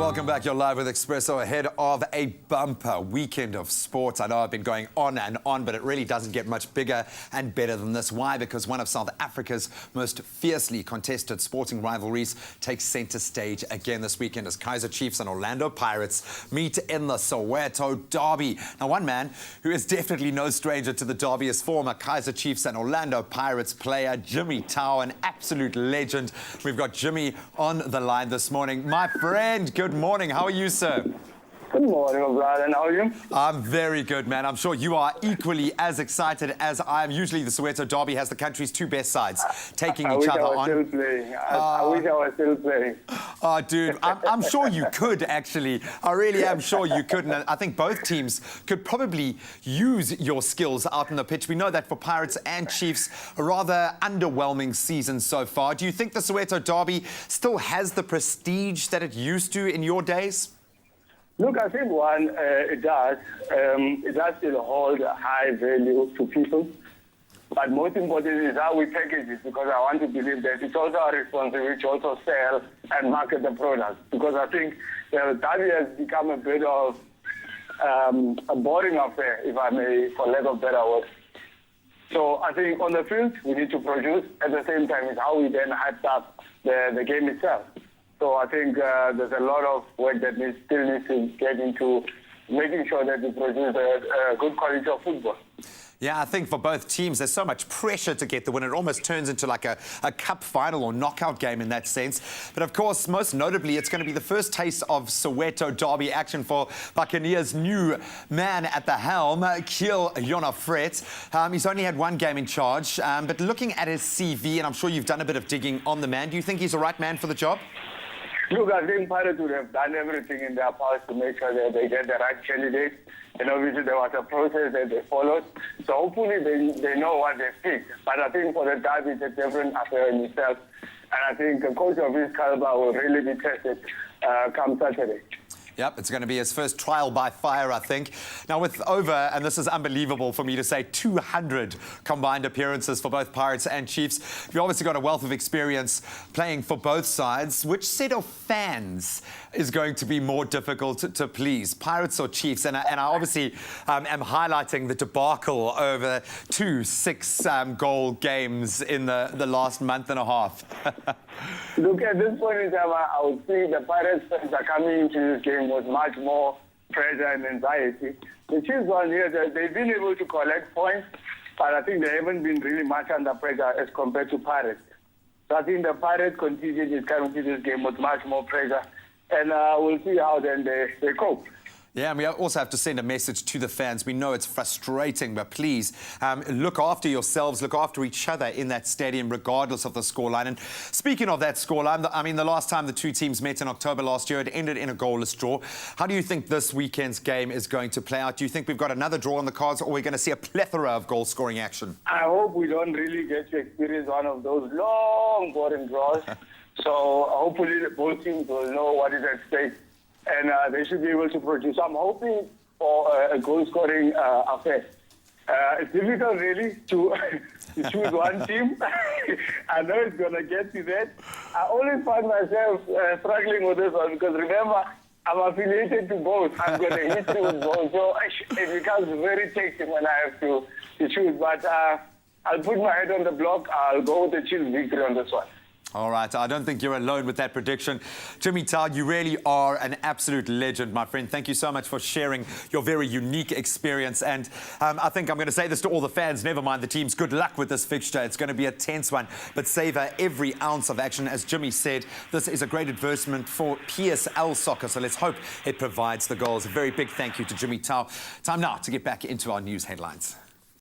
welcome back. You're live with Expresso ahead of a bumper weekend of sports. I know I've been going on and on, but it really doesn't get much bigger and better than this. Why? Because one of South Africa's most fiercely contested sporting rivalries takes centre stage again this weekend as Kaizer Chiefs and Orlando Pirates meet in the Soweto Derby. Now, one man who is definitely no stranger to the Derby is former Kaizer Chiefs and Orlando Pirates player Jimmy Tau, an absolute legend. We've got Jimmy on the line this morning. My friend, good morning. How are you, sir? Good morning, Brian. How are you? I'm very good, man. I'm sure you are equally as excited as I am. Usually the Soweto Derby has the country's two best sides taking each other on. I wish I was still playing. Oh, dude, I'm sure you could, actually. I really am sure you could. And I think both teams could probably use your skills out on the pitch. We know that for Pirates and Chiefs, a rather underwhelming season so far. Do you think the Soweto Derby still has the prestige that it used to in your days? Look, I think it does. It does still hold a high value to people. But most important is how we package it, because I want to believe that it's also our responsibility to also sell and market the product. Because I think the derby has become a bit of a boring affair, if I may, for lack of better words. So I think on the field, we need to produce. At the same time, it's how we then hype up the game itself. So I think there's a lot of work that still needs to get into making sure that we produce a good quality of football. Yeah, I think for both teams, there's so much pressure to get the win. It almost turns into like a cup final or knockout game in that sense. But of course, most notably, it's going to be the first taste of Soweto Derby action for Buccaneers' new man at the helm, Kiel Jonah-Fret. He's only had one game in charge, but looking at his CV, and I'm sure you've done a bit of digging on the man, do you think he's the right man for the job? Look, I think Pirates would have done everything in their powers to make sure that they get the right candidate. And obviously there was a process that they followed. So hopefully they know what they picked. But I think for the derby, it's a different affair in itself. And I think a coach of his caliber will really be tested come Saturday. Yep, it's going to be his first trial by fire, I think. Now, with over, and this is unbelievable for me to say, 200 combined appearances for both Pirates and Chiefs, you've obviously got a wealth of experience playing for both sides. Which set of fans is going to be more difficult to please, Pirates or Chiefs? And I obviously am highlighting the debacle over two 6-goal games in the last month and a half. Look, at this point in time, I would think the Pirates fans are coming into this game with much more pressure and anxiety. The Chiefs one here, they've been able to collect points, but I think they haven't been really much under pressure as compared to Pirates. So I think the Pirates contingent is coming to this game with much more pressure, and we'll see how then they cope. Yeah, and we also have to send a message to the fans. We know it's frustrating, but please look after yourselves, look after each other in that stadium, regardless of the scoreline. And speaking of that scoreline, I mean, the last time the two teams met in October last year, it ended in a goalless draw. How do you think this weekend's game is going to play out? Do you think we've got another draw on the cards, or are we going to see a plethora of goal-scoring action? I hope we don't really get to experience one of those long, boring draws. So hopefully both teams will know what is at stake, and they should be able to produce. I'm hoping for a goal-scoring affair. It's difficult, really, to choose one team. I know it's going to get to that. I always find myself struggling with this one because, remember, I'm affiliated to both. I'm going to hit you with both. So it becomes very taxing when I have to choose. But I'll put my head on the block. I'll go with the Chiefs victory on this one. All right, I don't think you're alone with that prediction. Jimmy Tau, you really are an absolute legend, my friend. Thank you so much for sharing your very unique experience. And I think I'm going to say this to all the fans, never mind the teams. Good luck with this fixture. It's going to be a tense one, but savor every ounce of action. As Jimmy said, this is a great advertisement for PSL soccer, so let's hope it provides the goals. A very big thank you to Jimmy Tau. Time now to get back into our news headlines.